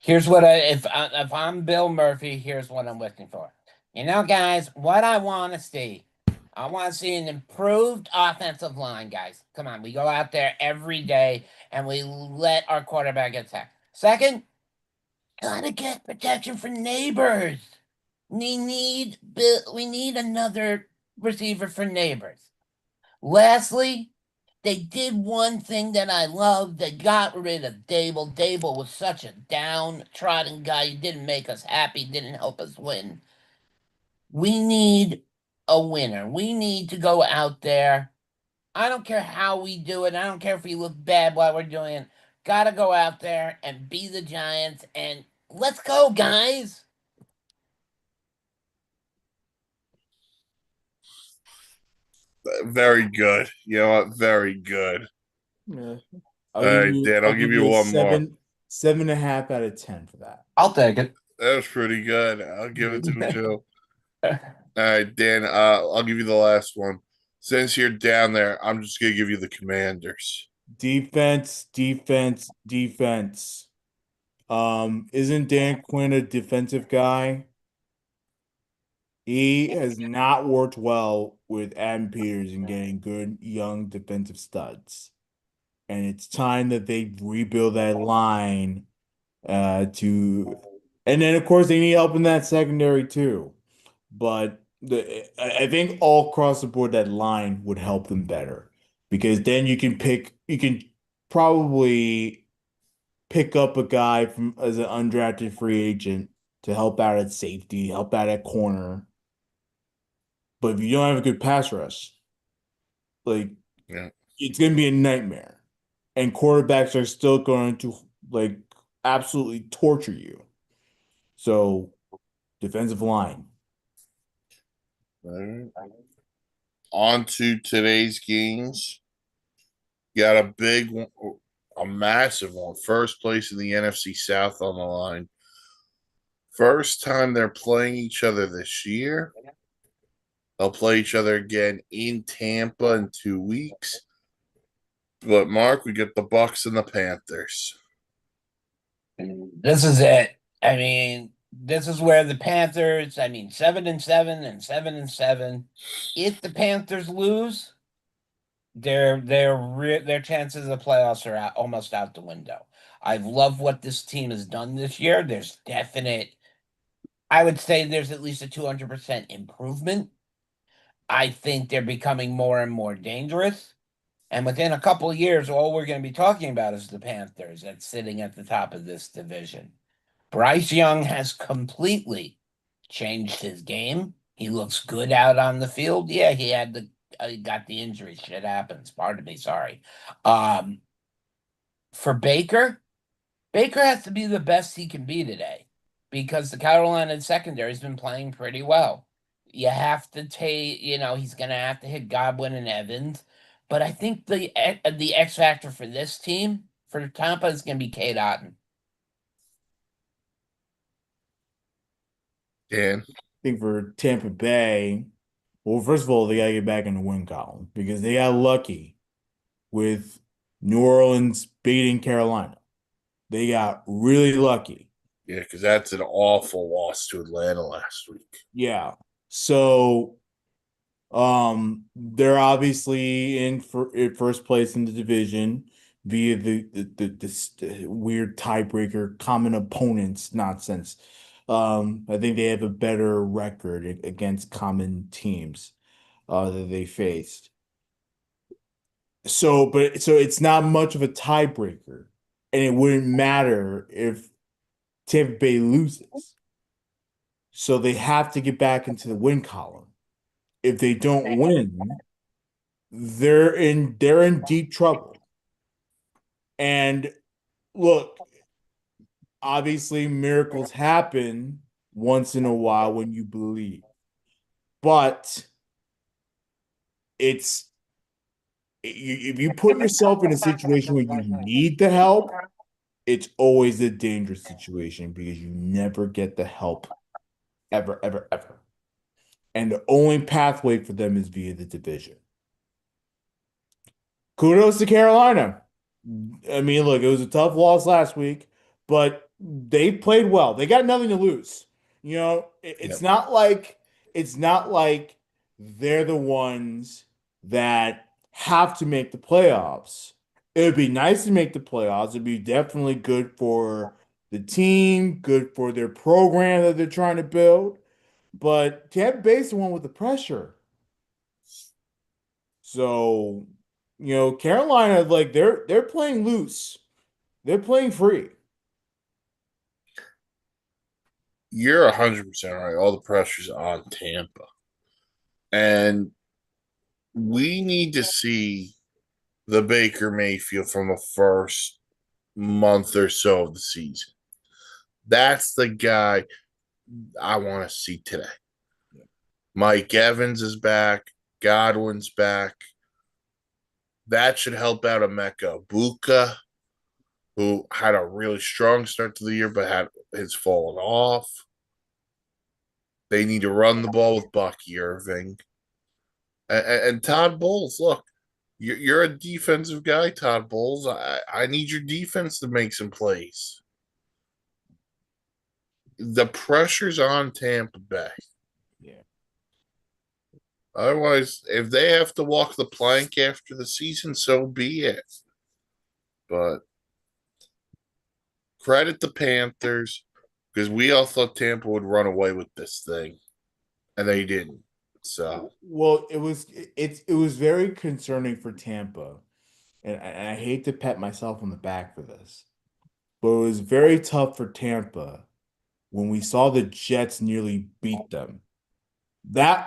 Here's what if I'm Bill Murphy, here's what I'm looking for. Guys, what I want to see. I want to see an improved offensive line, guys. Come on, we go out there every day and we let our quarterback get sacked. Second, gotta get protection for neighbors. We need another receiver for neighbors. Lastly, they did one thing that I love. They got rid of Dable. Dable was such a downtrodden guy. He didn't make us happy, didn't help us win. We need a winner. We need to go out there. I don't care how we do it. I don't care if we look bad while we're doing it. Gotta go out there and be the Giants and let's go, guys. Very good. You know what? Very good. Yeah. All right, Dan, I'll I'll give give you you a one more. 7.5 out of 10 for that. I'll take it. That was pretty good. I'll give it to him too. All right, Dan, I'll give you the last one. Since you're down there, I'm just gonna give you the Commanders. Defense, defense, defense. Isn't Dan Quinn a defensive guy? He has not worked well with Adam Peters in getting good young defensive studs. And it's time that they rebuild that line to and then of course they need help in that secondary too. But I think all across the board that line would help them better because then you can probably pick up a guy from as an undrafted free agent to help out at safety, help out at corner. But if you don't have a good pass rush, like Yeah. it's gonna be a nightmare. And quarterbacks are still going to like absolutely torture you. So defensive line. All right. On to today's games. Got a big one, a massive one. First place in the NFC South on the line. First time they're playing each other this year. They'll play each other again in Tampa in 2 weeks. But Mark, we get the Bucks and the Panthers. This is it. I mean, this is where the Panthers, 7-7 and 7-7. If the Panthers lose, their chances of playoffs are almost out the window. I love what this team has done this year. I would say there's at least a 200% improvement. I think they're becoming more and more dangerous. And within a couple of years, all we're going to be talking about is the Panthers that's sitting at the top of this division. Bryce Young has completely changed his game. He looks good out on the field. Yeah, he got the injury. Shit happens. Pardon me. Sorry. Um, for Baker has to be the best he can be today because the Carolina secondary has been playing pretty well. You have to take, he's gonna have to hit Godwin and Evans, but I think the X factor for this team for Tampa is gonna be Kate Otten. Dan. I think for Tampa Bay, well, first of all, they gotta get back in the win column because they got lucky with New Orleans beating Carolina. They got really lucky. Yeah, because that's an awful loss to Atlanta last week. Yeah. So they're obviously in first place in the division via the weird tiebreaker common opponents nonsense. I think they have a better record against common teams that they faced. So it's not much of a tiebreaker, and it wouldn't matter if Tampa Bay loses. So they have to get back into the win column. If they don't win, they're in deep trouble. And look, obviously miracles happen once in a while when you believe. But it's if you put yourself in a situation where you need the help, it's always a dangerous situation because you never get the help ever, ever, ever. And the only pathway for them is via the division. Kudos to Carolina. I mean, look, it was a tough loss last week, but they played well. They got nothing to lose. It's Yep. not like they're the ones that have to make the playoffs. It would be nice to make the playoffs. It'd be definitely good for the team, good for their program that they're trying to build. But Tampa Bay's the one with the pressure. So, Carolina, like they're playing loose. They're playing free. You're 100% right. All the pressure's on Tampa. And we need to see the Baker Mayfield from the first month or so of the season. That's the guy I want to see today. Mike Evans is back. Godwin's back. That should help out Emeka Buka, who had a really strong start to the year but has fallen off. They need to run the ball with Bucky Irving. And Todd Bowles, look, you're a defensive guy, Todd Bowles. I need your defense to make some plays. The pressure's on Tampa Bay. Yeah. Otherwise, if they have to walk the plank after the season, so be it. But credit the Panthers because we all thought Tampa would run away with this thing, and they didn't. So, Well, it was very concerning for Tampa, and I hate to pat myself on the back for this, but it was very tough for Tampa when we saw the Jets nearly beat them. That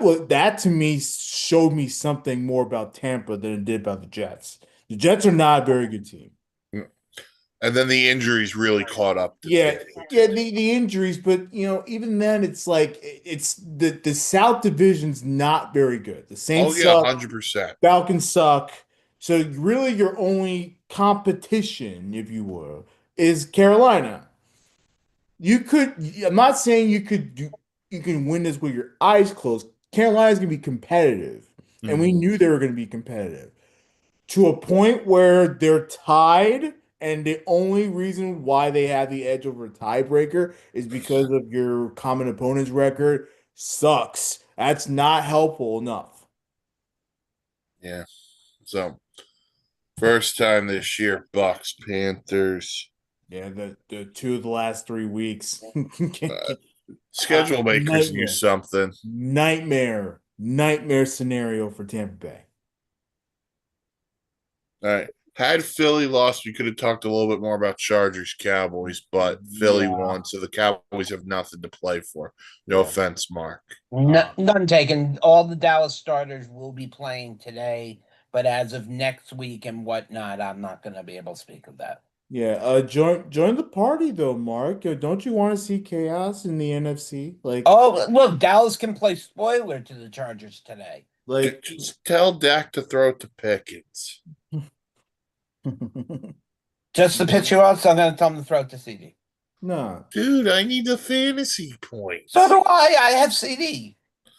to me showed me something more about Tampa than it did about the Jets. The Jets are not a very good team. and then the injuries really caught up to Yeah, Tampa. yeah, the injuries, but even then, it's like it's the South Division's not very good. The Oh Saints yeah, suck, 100%. Falcons suck. So really, your only competition, if you will, is Carolina. You could. I'm not saying you can win this with your eyes closed. Carolina's gonna be competitive, and we Mhm. knew they were gonna be competitive to a point where they're tied, and the only reason why they have the edge over a tiebreaker is because of your common opponent's record sucks. That's not helpful enough. Yeah. So first time this year, Bucks Panthers. Yeah, the two of the last 3 weeks. Uh, Schedule makers knew Nightmare, something. nightmare scenario for Tampa Bay. All right. Had Philly lost, we could have talked a little bit more about Chargers Cowboys, but Philly Yeah, won, so the Cowboys have nothing to play for. No yeah. offense, Mark. None taken. All the Dallas starters will be playing today, but as of next week and whatnot, I'm not going to be able to speak of that. Yeah, join the party though, Mark. Don't you want to see chaos in the NFC? Oh, look, Dallas can play spoiler to the Chargers today. Like, Just tell Dak to throw it to Pickens. Just to pitch you out, so I'm going to tell them to throw it to CD. no. Dude, I need the fantasy So points. do I. I have CD. I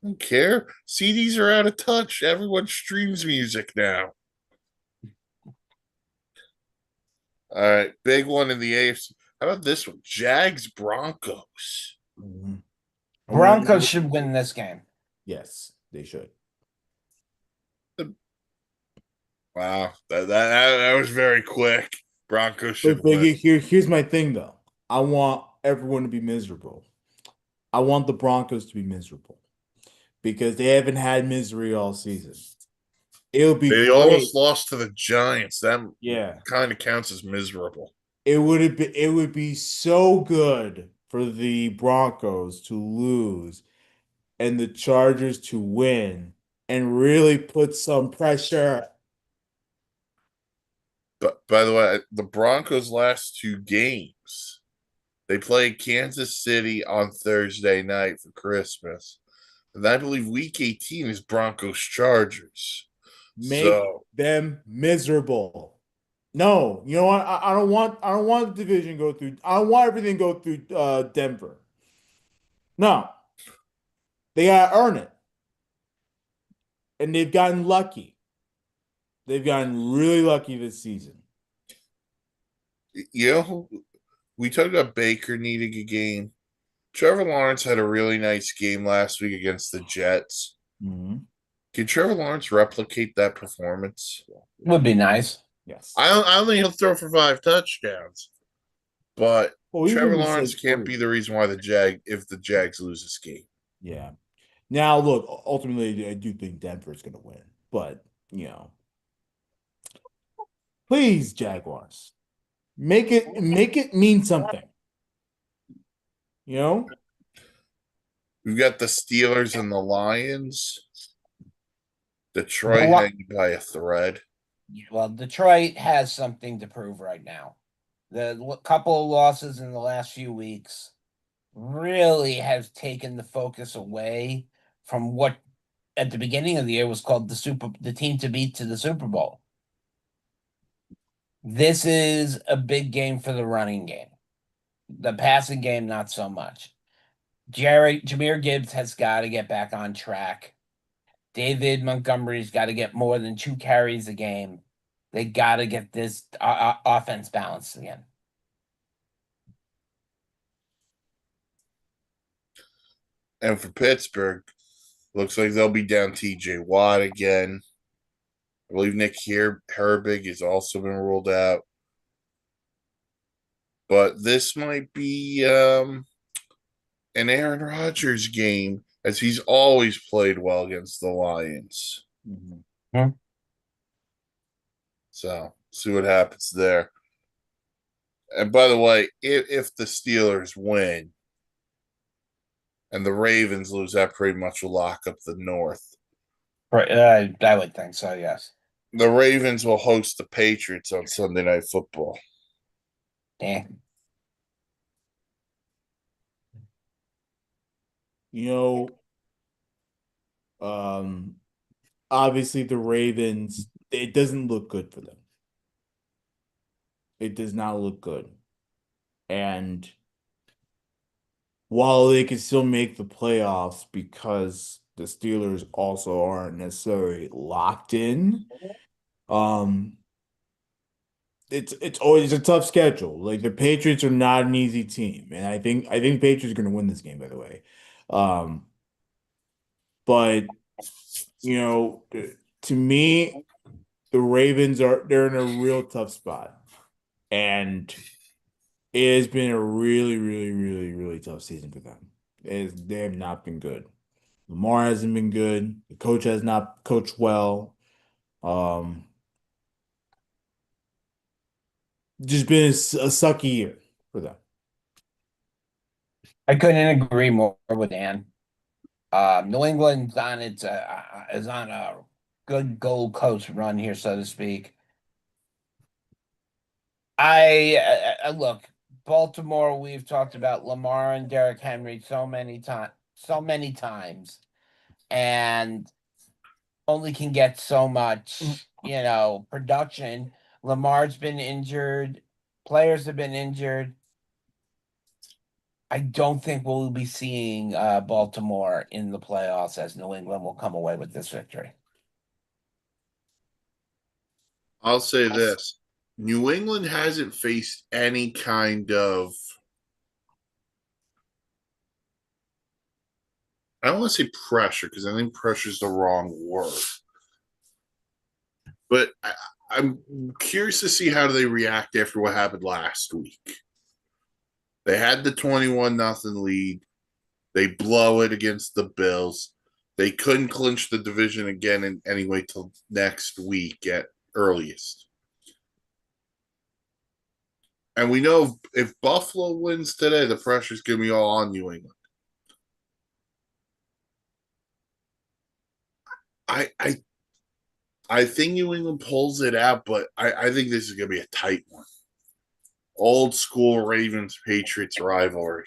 don't care. CDs are out of touch. Everyone streams music now. All right, big one in the AFC. How about this one? Jags Broncos. Mhm. I Broncos want should win this game. Yes, they should. Wow, that was very quick. Broncos should But win. here's my thing though. I want everyone to be miserable. I want the Broncos to be miserable because they haven't had misery all season. It'll be They great. almost lost to the Giants. That Yeah. kind of counts as miserable. It would be so good for the Broncos to lose and the Chargers to win and really put some pressure. But by the way, the Broncos' last two games, they played Kansas City on Thursday night for Christmas. And I believe week 18 is Broncos Chargers. Make So them miserable. No, you know what? I don't want the division go through. I don't want everything go through Denver. No, they gotta earn it. And they've gotten lucky. They've gotten really lucky this season. you know we talked about Baker needing a game. Trevor Lawrence had a really nice game last week against the Jets. Mm-hmm. Can Trevor Lawrence replicate that performance? Would be nice. Yes. I don't think he'll throw for 5 touchdowns, but Well, even Trevor if it's Lawrence like can't 3. be the reason why if the Jags lose this game. Yeah. Now, look, ultimately, I do think Denver's going to win, but please, Jaguars, make it mean something. You know? We've got the Steelers and the Lions. Detroit The Li- hanging by a thread. Well, Detroit has something to prove right now. The couple of losses in the last few weeks really have taken the focus away from what at the beginning of the year was called the team to beat to the Super Bowl. This is a big game for the running game. The passing game, not so much. Jahmyr Gibbs has got to get back on track. David Montgomery's got to get more than 2 carries a game. They got to get this offense balanced again. And for Pittsburgh, looks like they'll be down TJ Watt again. I believe Nick Herbig has also been ruled out. But this might be an Aaron Rodgers game, as he's always played well against the Lions. Hmm. So, see what happens there. And by the way, if the Steelers win and the Ravens lose, that pretty much will lock up the North. I would think so, yes. The Ravens will host the Patriots on Sunday Night Football. Yeah. You know, obviously the Ravens, it doesn't look good for them. It does not look good. And while they can still make the playoffs because the Steelers also aren't necessarily locked in, um, it's always a tough schedule. Like the Patriots are not an easy team, and I think Patriots are going to win this game, by the way. Um, but to me, the Ravens they're in a real tough spot, and it has been a really, really, really, really tough season for them. They have not been good. Lamar hasn't been good. The coach has not coached well. Um, just been a sucky year for them. I couldn't agree more with Dan. New England's on is on a good Gold Coast run here, so to speak. Look, Baltimore. We've talked about Lamar and Derrick Henry so many times, and only can get so much, production. Lamar's been injured, players have been injured. I don't think we'll be seeing Baltimore in the playoffs, as New England will come away with this victory. I'll say this. New England hasn't faced any kind of, I don't want to say pressure, because I think pressure is the wrong word. But I'm curious to see how they react after what happened last week. They had the 21-0 lead. They blow it against the Bills. They couldn't clinch the division again in anyway till next week at earliest. And we know if Buffalo wins today, the pressure's going to be all on New England. I think New England pulls it out, but I think this is going to be a tight one. Old school Ravens Patriots rivalry.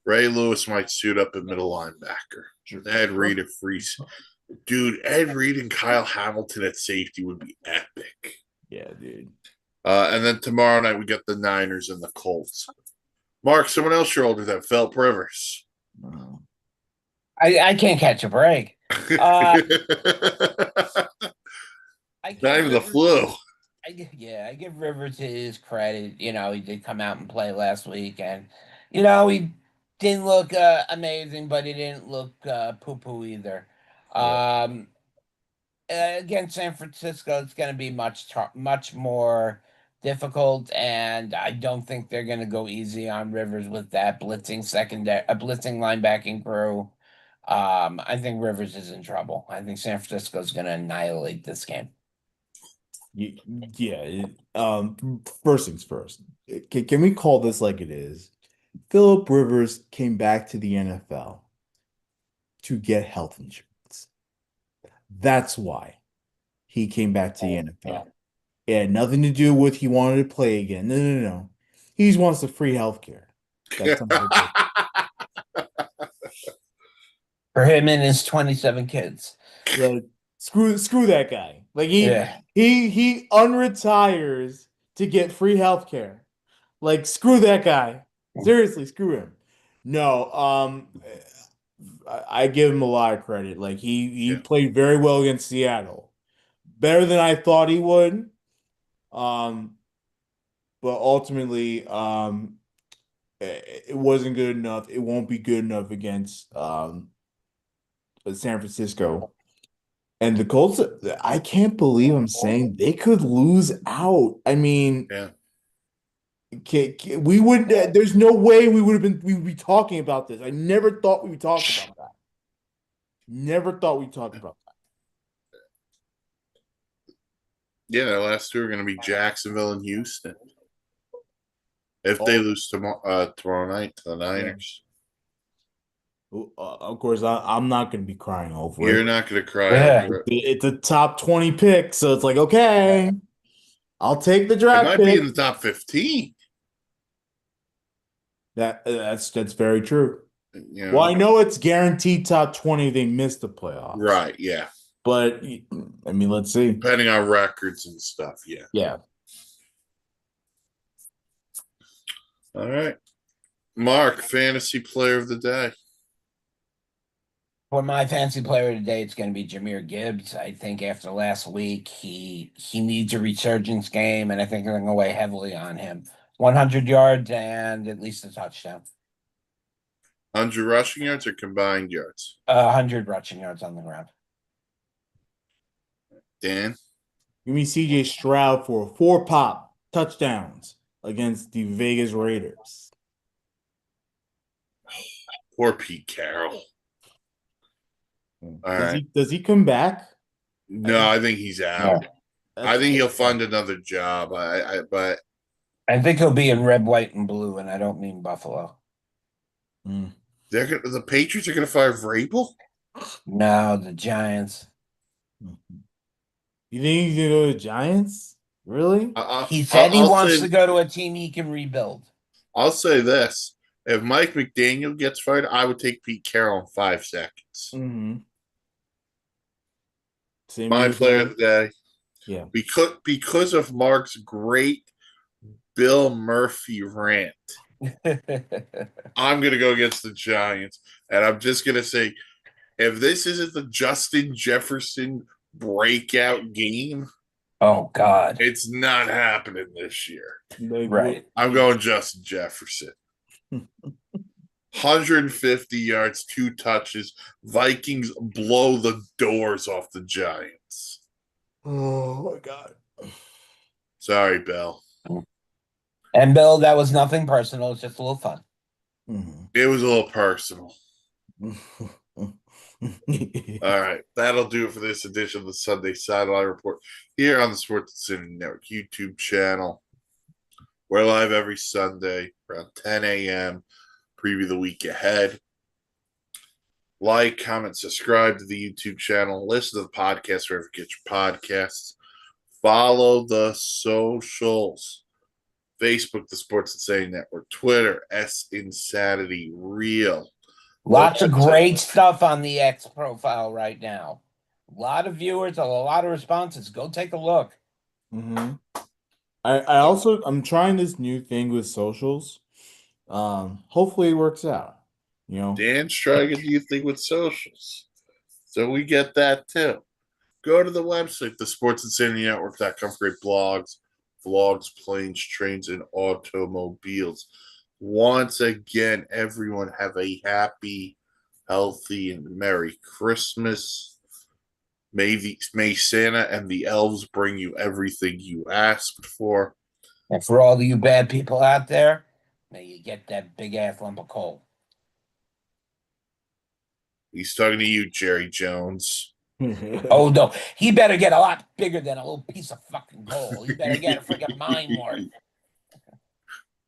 Ray Lewis might suit up at middle linebacker. Ed Reed at free. Dude, Ed Reed and Kyle Hamilton at safety would be epic. Yeah, dude. And then tomorrow night we got the Niners and the Colts. Mark, someone else you're older than Philip Rivers. I can't catch a break. Not even the flu. I give Rivers his credit. He did come out and play last week, and he didn't look amazing, but he didn't look poo-poo either. Yeah. Um, Against San Francisco, it's going to be much more difficult, and I don't think they're going to go easy on Rivers with that blitzing linebacking crew. I think Rivers is in trouble. I think San Francisco is going to annihilate this game. Yeah. First things first. Can we call this like it is? Philip Rivers came back to the NFL to get health insurance. That's why he came back to the NFL. It had nothing to do with he wanted to play again. No, no, no. He just wants the free health care. That sounds ridiculous. For him and his 27 kids. Like screw that guy. Like Yeah. he unretires to get free health care. Like screw that guy. Seriously, screw him. No, I give him a lot of credit. Like he Yeah. played very well against Seattle. Better than I thought he would. Um, but ultimately, it wasn't good enough. It won't be good enough against San Francisco. And the Colts, I can't believe I'm saying they could lose out. I mean, Yeah. we would. There's no way we would be talking about this. I never thought we would talk about that. Never thought we'd talk about that. Yeah, the last two are going to be Jacksonville and Houston. If they lose tomorrow night to the Niners. Of course, I'm not going to be crying over You're it. not going to cry Yeah. over it. It's a top 20 pick, so it's like, okay, I'll take the It draft might pick. be in the top 15. That's very true. You know? Well, I know it's guaranteed top 20 if they miss the playoffs. Right, yeah. But I mean, let's see. Depending on records and stuff, yeah. Yeah. All right. Mark, fantasy player of the day. For my fancy player today, it's going to be Jahmyr Gibbs. I think after last week, he needs a resurgence game, and I think they're going to weigh heavily on him. 100 yards and at least a touchdown. 100 rushing yards or combined yards? 100 rushing yards on the ground. Dan? Give me CJ Stroud for 4 touchdowns against the Vegas Raiders. Poor Pete Carroll. All right. Does he come back? No, I think he's out. Yeah. I think he'll find another job. But I think he'll be in red, white, and blue, and I don't mean Buffalo. the Patriots are going to fire Vrabel? No, the Giants. You think he's gonna go to the Giants? Really? He said he wants to go to a team he can rebuild. I'll say this. If Mike McDaniel gets fired, I would take Pete Carroll in 5 seconds. Mm-hmm. My player of the day. Yeah. Because of Mark's great Bill Murphy rant, I'm going to go against the Giants. And I'm just going to say, if this isn't the Justin Jefferson breakout game, oh, God, it's not happening this year. Right. I'm going Justin Jefferson. 150 yards, 2 touches. Vikings blow the doors off the Giants. Oh, my God. Sorry, Bill. And Bill, that was nothing personal. It's just a little fun. Mm-hmm. It was a little personal. All right. That'll do it for this edition of the Sunday Sideline Report here on the Sports City Network YouTube channel. We're live every Sunday around 10 a.m. Preview the week ahead. Like, comment, subscribe to the YouTube channel. Listen to the podcast wherever you get your podcasts. Follow the socials. Facebook, the Sports Insanity Network. Twitter, S Insanity Real. Lots of great stuff on the X profile right now. A lot of viewers, a lot of responses. Go take a look. Mm-hmm. I'm trying this new thing with socials. Hopefully it works out. Dan's trying a new thing with socials. So we get that too. Go to the website, thesportsinsanitynetwork.com for great blogs, vlogs, planes, trains, and automobiles. Once again, everyone have a happy, healthy, and Merry Christmas. May Santa and the elves bring you everything you asked for. And for all of you bad people out there, may you get that big ass lump of coal. He's talking to you, Jerry Jones. Oh no, he better get a lot bigger than a little piece of fucking coal. He better get a freaking mine worth.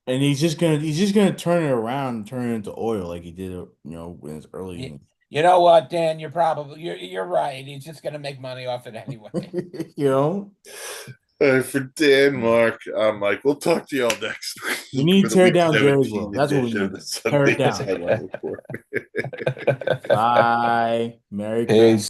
And he's just gonna turn it around and turn it into oil like he did, in his early You, innings. you know what, Dan? You're right. He's just gonna make money off it anyway. For Dan, Mark, I'm Mike. We'll talk to y'all next week. We need to for the tear week down Jerry's 17 world. That's what we edition of need. the Tear Sunday it down. Sideline Report. Bye. Merry Peace. Christmas.